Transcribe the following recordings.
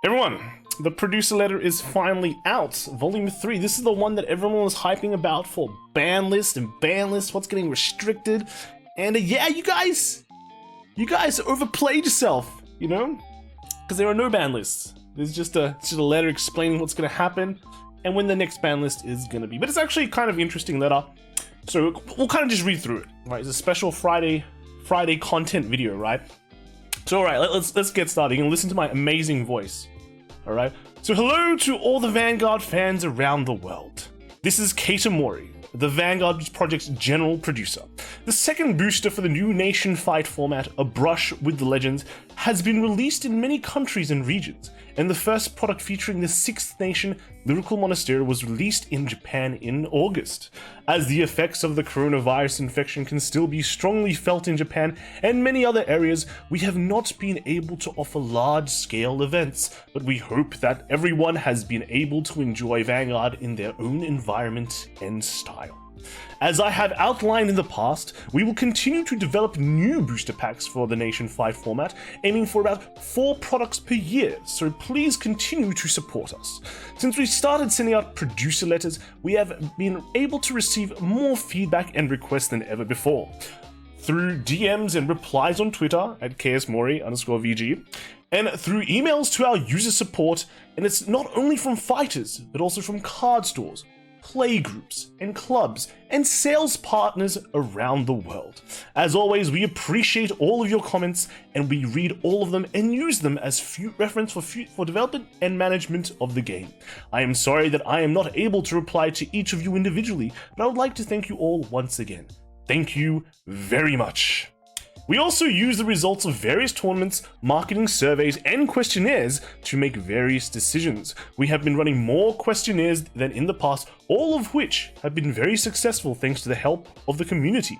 Everyone, the producer letter is finally out. Volume 3. This is the one that everyone was hyping about for ban list and ban list, what's getting restricted. And yeah, you guys overplayed yourself, you know? Because there are no ban lists. There's just a letter explaining what's going to happen and when the next ban list is going to be. But it's actually kind of interesting letter. So we'll kind of just read through it, right? It's a special Friday content video, right? So alright, let's get started and listen to my amazing voice. Alright? So hello to all the Vanguard fans around the world. This is Keita Mori, the Vanguard project's general producer. The second booster for the new nation fight format, A Brush with the Legends, has been released in many countries and regions, and the first product featuring the 6th nation, Lyrical Monastery, was released in Japan in August. As the effects of the coronavirus infection can still be strongly felt in Japan and many other areas, we have not been able to offer large-scale events, but we hope that everyone has been able to enjoy Vanguard in their own environment and style. As I have outlined in the past, we will continue to develop new booster packs for the Nation 5 format, aiming for about 4 products per year, so please continue to support us. Since we started sending out producer letters, we have been able to receive more feedback and requests than ever before. Through DMs and replies on Twitter at ksmori_VG, and through emails to our user support, and it's not only from fighters, but also from card stores, playgroups and clubs and sales partners around the world. As always, we appreciate all of your comments and we read all of them and use them as reference for development and management of the game. I am sorry that I am not able to reply to each of you individually, but I would like to thank you all once again. Thank you very much. We also use the results of various tournaments, marketing surveys, and questionnaires to make various decisions. We have been running more questionnaires than in the past, all of which have been very successful thanks to the help of the community.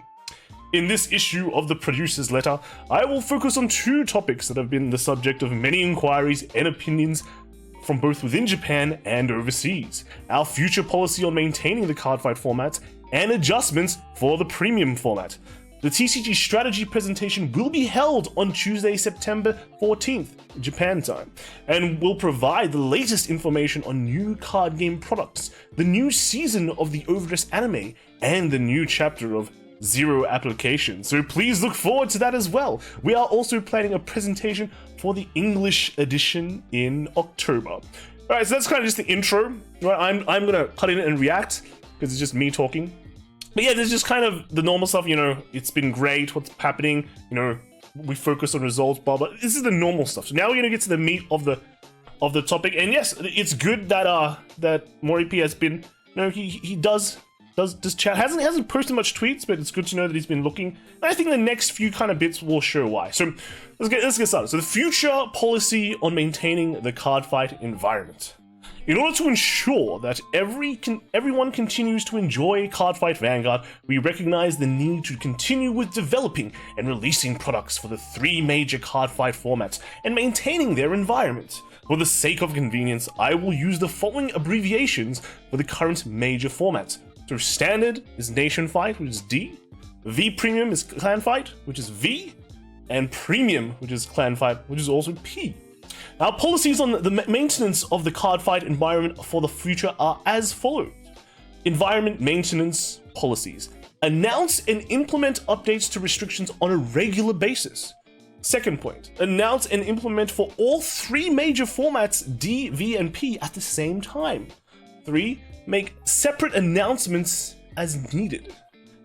In this issue of the producer's letter, I will focus on 2 topics that have been the subject of many inquiries and opinions from both within Japan and overseas: our future policy on maintaining the Cardfight format, and adjustments for the premium format. The TCG strategy presentation will be held on Tuesday, September 14th, Japan time, and will provide the latest information on new card game products, the new season of the Overdress anime, and the new chapter of Zero Application. So please look forward to that as well. We are also planning a presentation for the English edition in October. Alright, so that's kind of just the intro. Right, I'm gonna cut in and react because it's just me talking. But yeah, there's just kind of the normal stuff, you know, it's been great, what's happening, you know, we focus on results, blah, blah. This is the normal stuff. So now we're gonna get to the meat of the topic. And yes, it's good that that Mori P has been, you know, he does chat. Hasn't posted much tweets, but it's good to know that he's been looking. And I think the next few kind of bits will show why. So let's get started. So the future policy on maintaining the Cardfight environment. In order to ensure that everyone continues to enjoy Cardfight Vanguard, we recognize the need to continue with developing and releasing products for the 3 major Cardfight formats and maintaining their environment. For the sake of convenience, I will use the following abbreviations for the current major formats. So Standard is Nation Fight, which is D, V Premium is Clan Fight, which is V, and Premium, which is Clan Fight, which is also P. Our policies on the maintenance of the Cardfight environment for the future are as follows. Environment maintenance policies. Announce and implement updates to restrictions on a regular basis. Second point, announce and implement for all 3 major formats D, V, and P at the same time. 3, make separate announcements as needed.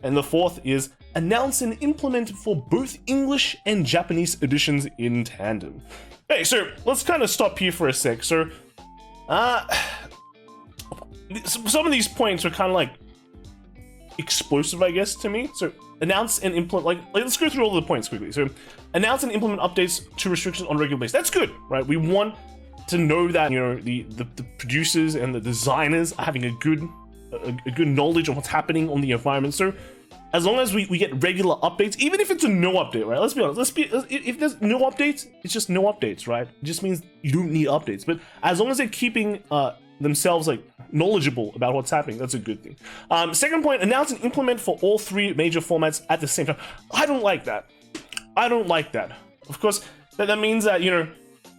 And the 4th is announce and implement for both English and Japanese editions in tandem. Hey, so let's kind of stop here for a sec. So, some of these points are kind of like explosive, I guess, to me. So, announce and implement, like let's go through all the points quickly. So, announce and implement updates to restrictions on a regular basis. That's good, right? We want to know that, you know, the producers and the designers are having a good knowledge of what's happening on the environment. So, as long as we get regular updates, even if it's a no update, right? Let's be honest. If there's no updates, it's just no updates, right? It just means you don't need updates. But as long as they're keeping themselves like knowledgeable about what's happening, that's a good thing. Second point, announce and implement for all 3 major formats at the same time. I don't like that. Of course, that means that, you know,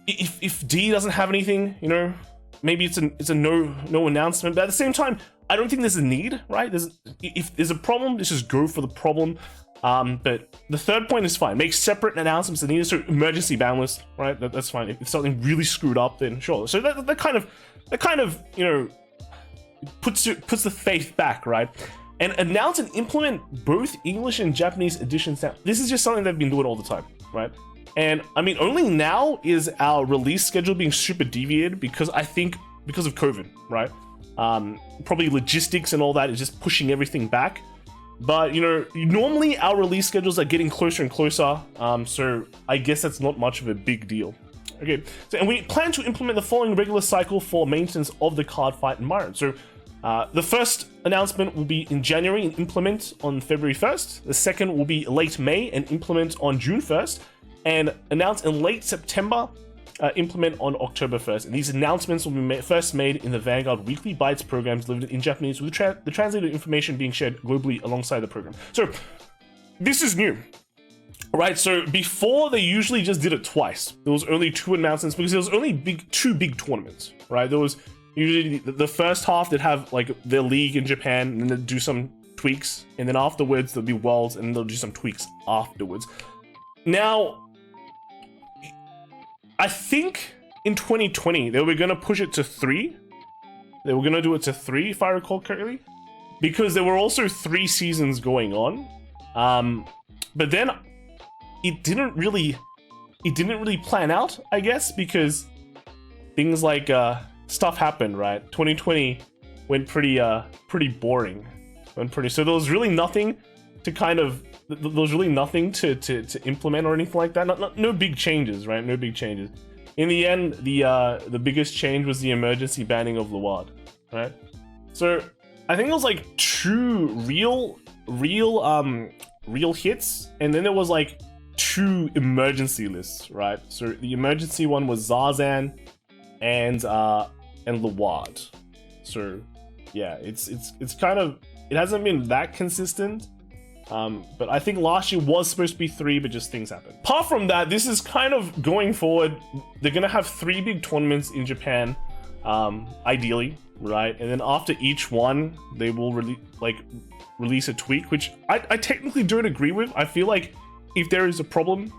if D doesn't have anything, you know, maybe it's a no announcement. But at the same time, I don't think there's a need, right? If there's a problem, let's just go for the problem. But the third point is fine. Make separate announcements that needed. So emergency ban list, right? That's fine. If something really screwed up, then sure. So that kind of you know puts the faith back, right? And announce and implement both English and Japanese editions now. This is just something they've been doing all the time, right? And I mean, only now is our release schedule being super deviated because of COVID, right? Probably logistics and all that is just pushing everything back. But, you know, normally our release schedules are getting closer and closer, so I guess that's not much of a big deal. Okay, so, and we plan to implement the following regular cycle for maintenance of the Cardfight environment. So, the first announcement will be in January and implement on February 1st. The second will be late May and implement on June 1st. And announce in late September, implement on October 1st. And these announcements will be first made in the Vanguard weekly Bytes programs delivered in Japanese, with the translated information being shared globally alongside the program. So this is new, right? So before, they usually just did it twice. There was only 2 announcements because there was only two big tournaments, right? There was usually the first half that have like their league in Japan, and then they'll do some tweaks, and then afterwards there'll be Worlds, and they'll do some tweaks afterwards. Now, I think in 2020, they were going to push it to 3. They were going to do it to 3, if I recall correctly, because there were also 3 seasons going on. But then it didn't really plan out, I guess, because things like stuff happened, right? 2020 went pretty boring. So there was really nothing to to implement or anything like that. No big changes, right? No big changes. In the end, the biggest change was the emergency banning of Luard, right? So I think it was like 2 real hits, and then there was like 2 emergency lists, right? So the emergency one was Zarzan and Luard. So yeah, it's kind of, it hasn't been that consistent. But I think last year was supposed to be 3, but just things happened. Apart from that, this is kind of going forward. They're gonna have 3 big tournaments in Japan, ideally, right? And then after each one, they will release a tweak, which I technically don't agree with. I feel like if there is a problem,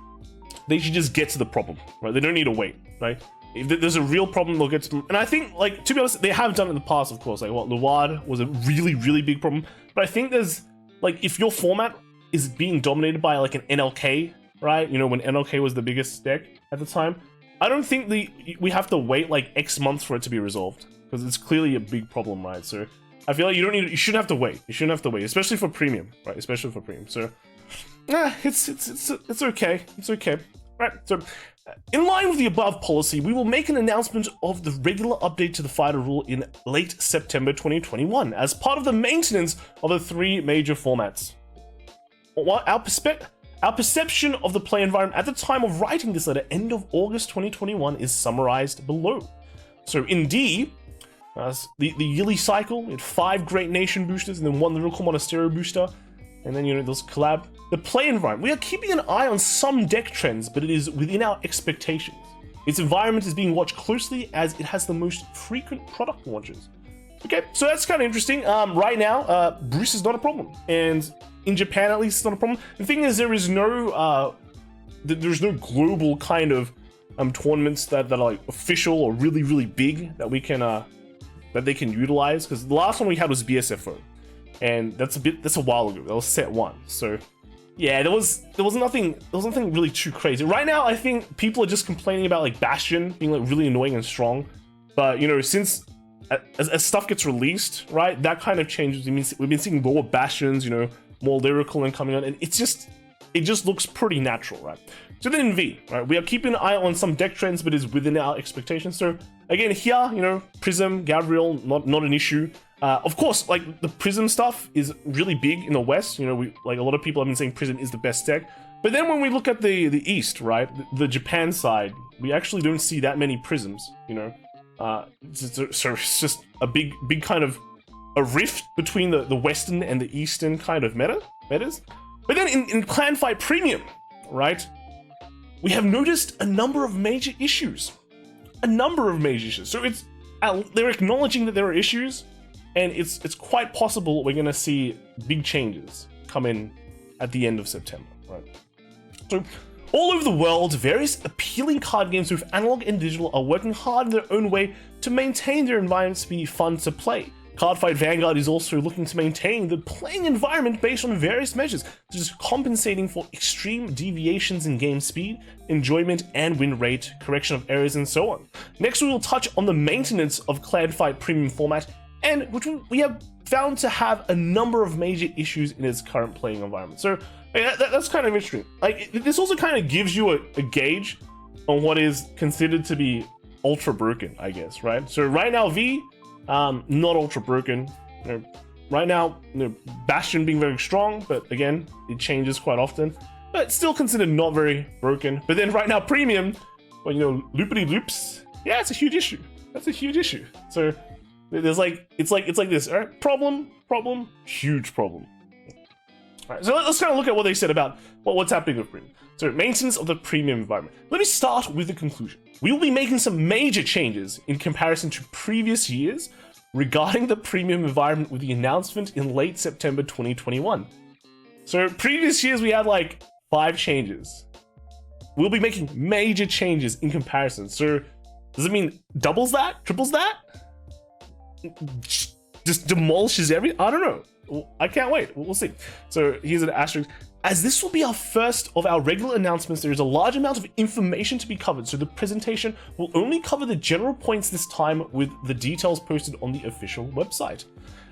they should just get to the problem, right? They don't need to wait, right? If there's a real problem, they'll get to. And I think, like, to be honest, they have done it in the past, of course. Like, what, Luard was a really, really big problem. But I think there's, like, if your format is being dominated by like an NLK, right? You know, when NLK was the biggest deck at the time, I don't think we have to wait like X months for it to be resolved, because it's clearly a big problem, right? So I feel like you shouldn't have to wait. You shouldn't have to wait, especially for premium, right? Especially for premium. So it's okay. It's okay. Right. So in line with the above policy, we will make an announcement of the regular update to the fighter rule in late September 2021 as part of the maintenance of the 3 major formats. Our perception of the play environment at the time of writing this letter, end of August 2021, is summarized below. So in D, the yearly cycle, we had 5 Great Nation boosters and then 1 Lyrical Monasterio booster, and then, you know, those collab. The play environment, we are keeping an eye on some deck trends, but it is within our expectations. Its environment is being watched closely as it has the most frequent product launches. Okay, so that's kind of interesting. Right now, Bruce is not a problem, and in Japan at least, it's not a problem. The thing is, there's no global kind of tournaments that are like official or really, really big that we can that they can utilize. Because the last one we had was BSFO, and that's a while ago. That was set 1. So yeah, there was nothing really too crazy. Right now, I think people are just complaining about like Bastion being like really annoying and strong. But, you know, since as stuff gets released, right, that kind of changes. We've been seeing more Bastions, you know, more lyrical and coming on, and it just looks pretty natural, right? So then in V, right, we are keeping an eye on some deck trends, but is within our expectations. So again, here, you know, Prism, Gabriel, not an issue. Of course, like the Prism stuff is really big in the West. You know, a lot of people have been saying Prism is the best deck. But then when we look at the East, right, the Japan side, we actually don't see that many Prisms. You know, so it's just a big kind of a rift between the Western and the Eastern kind of metas. But then in Clan Fight Premium, right, we have noticed a number of major issues. So they're acknowledging that there are issues, and it's quite possible we're going to see big changes come in at the end of September, right? So all over the world, various appealing card games, both analog and digital, are working hard in their own way to maintain their environments to be fun to play. Cardfight Vanguard is also looking to maintain the playing environment based on various measures, such as compensating for extreme deviations in game speed, enjoyment, and win rate, correction of errors, and so on. Next, we will touch on the maintenance of Cardfight Premium format, and which we have found to have a number of major issues in its current playing environment. So that's kind of interesting. Like, this also kind of gives you a gauge on what is considered to be ultra broken, I guess, right? So right now, V, not ultra broken. Right now, Bastion being very strong, but again, it changes quite often. But still considered not very broken. But then right now, Premium, well, loopity loops, yeah, it's a huge issue. That's a huge issue. So there's it's like this, all right? Problem, huge problem. All right, so let's kind of look at what they said about what's happening with Premium. So maintenance of the Premium environment. Let me start with the conclusion. We will be making some major changes in comparison to previous years regarding the Premium environment with the announcement in late September 2021. So previous years we had like 5 changes. We'll be making major changes in comparison. So does it mean doubles that? Triples that? Just demolishes everything? I don't know. I can't wait. We'll see. So here's an asterisk. As this will be our first of our regular announcements, there is a large amount of information to be covered, so the presentation will only cover the general points this time, with the details posted on the official website.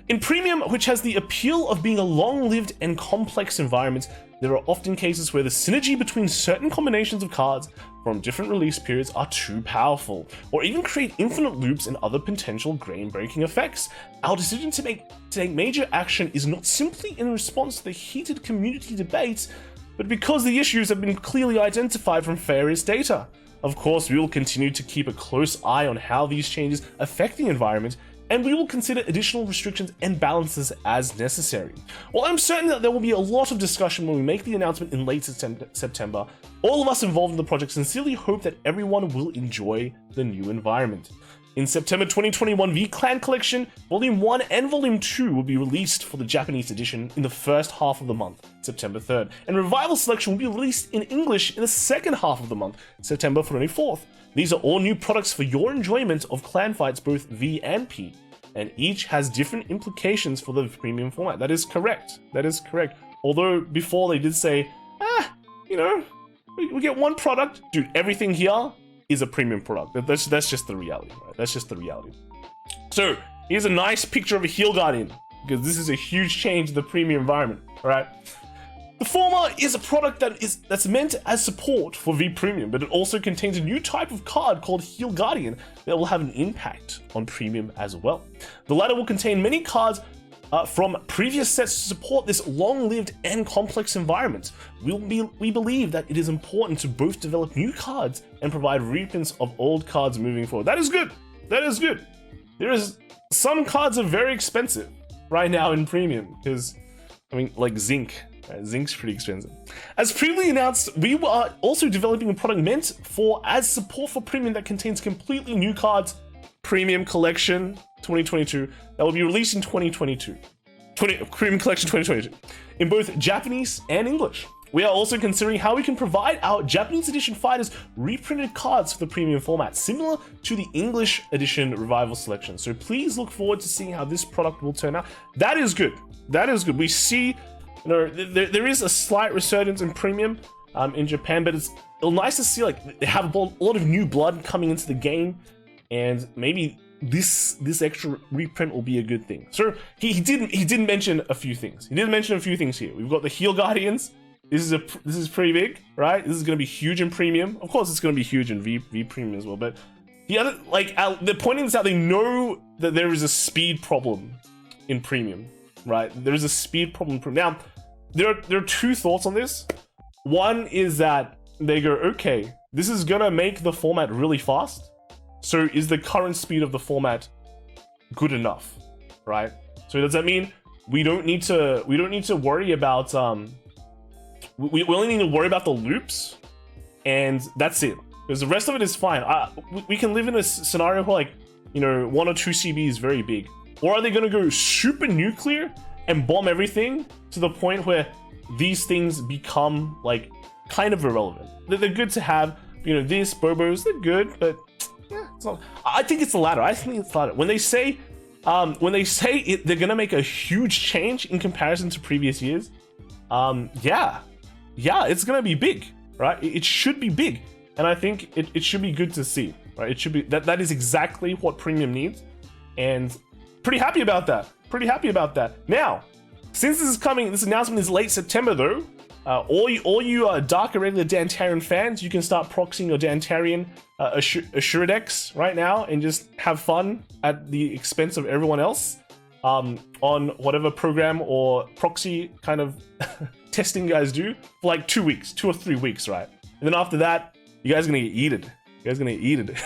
In Premium, which has the appeal of being a long-lived and complex environment, there are often cases where the synergy between certain combinations of cards from different release periods are too powerful, or even create infinite loops and other potential game-breaking effects. Our decision to take major action is not simply in response to the heated community debates, but because the issues have been clearly identified from various data. Of course, we will continue to keep a close eye on how these changes affect the environment, and we will consider additional restrictions and balances as necessary. While I'm certain that there will be a lot of discussion when we make the announcement in late September, all of us involved in the project sincerely hope that everyone will enjoy the new environment. In September 2021, V-Clan Collection Volume 1 and Volume 2 will be released for the Japanese edition in the first half of the month, September 3rd, and Revival Selection will be released in English in the second half of the month, September 24th. These are all new products for your enjoyment of clan fights, both V and P, and each has different implications for the Premium format. That is correct. Although before they did say, we get one product. Dude, everything here is a Premium product. That's just the reality, right? That's just the reality. So here's a nice picture of a Heal Guardian, because this is a huge change in the Premium environment, all right? The former is a product that's meant as support for V Premium, but it also contains a new type of card called Heal Guardian that will have an impact on Premium as well. The latter will contain many cards from previous sets to support this long-lived and complex environment. We believe that it is important to both develop new cards and provide reprints of old cards moving forward. That is good. Some cards are very expensive right now in Premium, because, like Zinc. Zinc's pretty expensive. As previously announced, we are also developing a product meant as support for Premium that contains completely new cards, Premium Collection 2022, that will be released in 2022. Premium Collection 2022, in both Japanese and English. We are also considering how we can provide our Japanese edition fighters reprinted cards for the Premium format, similar to the English edition Revival Selection. So please look forward to seeing how this product will turn out. That is good. We see there is a slight resurgence in Premium in Japan, but it's nice to see they have a lot of new blood coming into the game, and maybe this extra reprint will be a good thing. So he did mention a few things. He did mention a few things here. We've got the Heal Guardians. This is pretty big, right? This is going to be huge in Premium. Of course, it's going to be huge in V Premium as well. But the other, they're pointing this out. They know that there is a speed problem in Premium, right? There is a speed problem in Premium. Now, there are 2 thoughts on this. One is that they go, okay, this is gonna make the format really fast. So is the current speed of the format good enough, right? So does that mean we don't need to worry about we only need to worry about the loops and that's it. Because the rest of it is fine. We can live in a scenario where, like, you know, 1 or 2 CB is very big. Or are they gonna go super nuclear and bomb everything to the point where these things become, like, kind of irrelevant? They're good to have, you know, these Bobos, they're good, but it's not. I think it's the latter. I think it's the latter. When they say they're gonna make a huge change in comparison to previous years, yeah, it's gonna be big, right? It should be big, and I think it should be good to see, right? It should be that is exactly what premium needs, and pretty happy about that. Pretty happy about that. Now, since this is coming, this announcement is late September though. All you Dark Irregular Dantarian fans, you can start proxying your Dantarian Assuridex right now and just have fun at the expense of everyone else on whatever program or proxy kind of testing you guys do for like 2 weeks, 2 or 3 weeks, right? And then after that, you guys are gonna get eated. You guys are gonna get eated.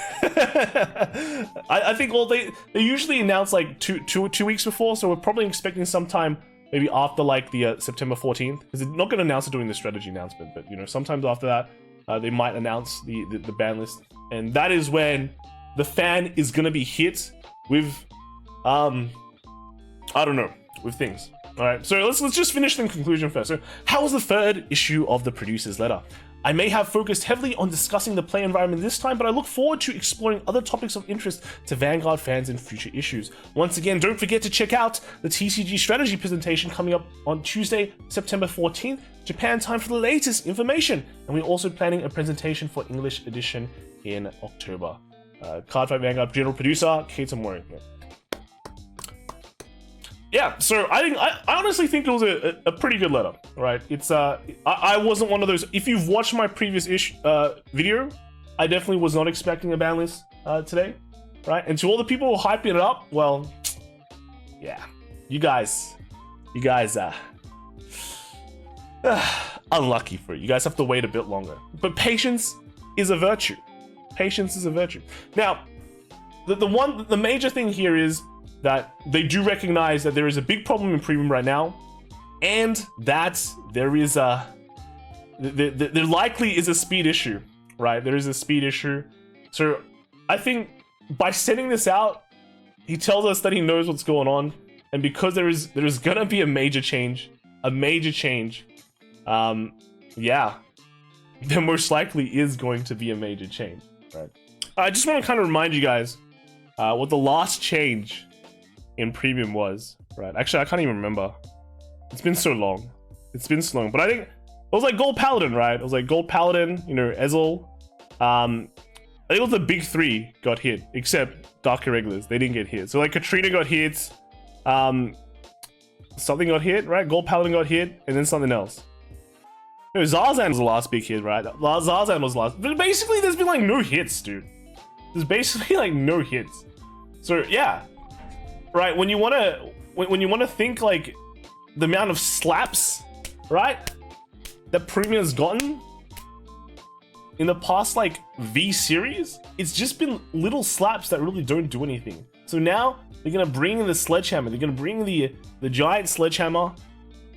I think, well, they usually announce like two weeks before, so we're probably expecting sometime maybe after like the September 14th, because they're not going to announce it during the strategy announcement, but you know, sometimes after that, they might announce the ban list, and that is when the fan is going to be hit with, I don't know, with things. All right, so let's just finish the conclusion first. So, how was the 3rd issue of the producer's letter? I may have focused heavily on discussing the play environment this time, but I look forward to exploring other topics of interest to Vanguard fans in future issues. Once again, don't forget to check out the TCG strategy presentation coming up on Tuesday, September 14th, Japan time, for the latest information. And we're also planning a presentation for English edition in October. Cardfight Vanguard general producer, Keita Mori. Yeah, so I honestly think it was a pretty good letter, right? It's I wasn't one of those. If you've watched my previous video, I definitely was not expecting a ban list today, right? And to all the people who are hyping it up, well, yeah, you guys, unlucky for you. You guys have to wait a bit longer. But patience is a virtue. Patience is a virtue. Now, the major thing here is that they do recognize that there is a big problem in premium right now, and that there likely is a speed issue, right? There is a speed issue. So I think by sending this out, he tells us that he knows what's going on, and because there is gonna be a major change, yeah, there most likely is going to be a major change, right? I just want to kind of remind you guys what the last change in premium was, right? Actually, I can't even remember. It's been so long. But I think it was like Gold Paladin, right? It was like Gold Paladin, you know, Ezel. I think it was the big 3 got hit, except Dark Irregulars. They didn't get hit. So like Katrina got hit, something got hit, right? Gold Paladin got hit, and then something else. No, Zarzan was the last big hit, right? Zarzan was last. But basically, there's been like no hits, dude. There's basically like no hits. So yeah. Right, when you wanna think like the amount of slaps, right, that premium has gotten in the past like V series, it's just been little slaps that really don't do anything. So now they're gonna bring in the sledgehammer, they're gonna bring the giant sledgehammer,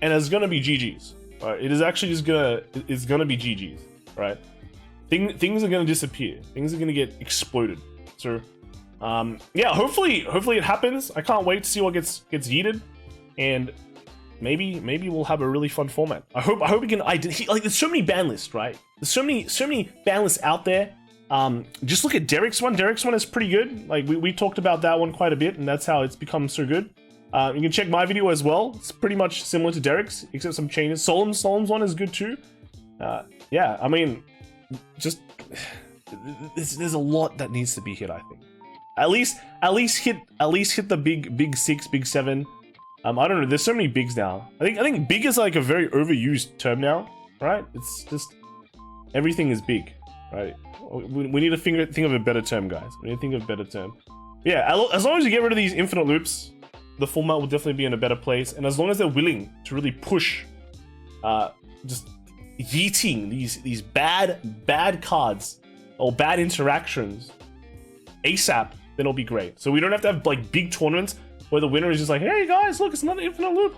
and it's gonna be GG's. Right, it is actually just gonna be GG's. Right, things are gonna disappear. Things are gonna get exploded. So. Yeah, hopefully it happens. I can't wait to see what gets yeeted, and maybe we'll have a really fun format. I hope we can like, there's so many ban lists, right? There's so many ban lists out there. Just look at Derek's one. Derek's one is pretty good. Like we talked about that one quite a bit, and that's how it's become so good. You can check my video as well. It's pretty much similar to Derek's, except some changes. Solemn's one is good too. Yeah, I mean, just there's a lot that needs to be hit, I think. At least hit the big 6, big 7. I don't know. There's so many bigs now. I think big is like a very overused term now, right? It's just everything is big, right? We need to think of a better term, guys. We need to think of a better term. Yeah, as long as you get rid of these infinite loops, the format will definitely be in a better place. And as long as they're willing to really push, just yeeting these bad cards or bad interactions ASAP, then it'll be great. So we don't have to have like big tournaments where the winner is just like, hey guys, look, it's another infinite loop.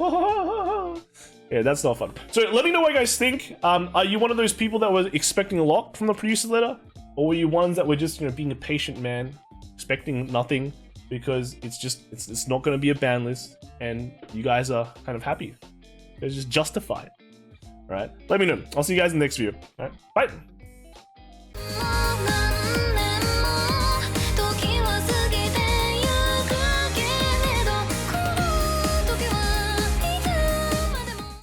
Yeah, that's not fun. So let me know what you guys think. Are you one of those people that were expecting a lot from the producer letter? Or were you ones that were just, you know, being a patient man, expecting nothing because it's not going to be a ban list, and you guys are kind of happy? It's just justified. All right, let me know. I'll see you guys in the next video. All right, bye.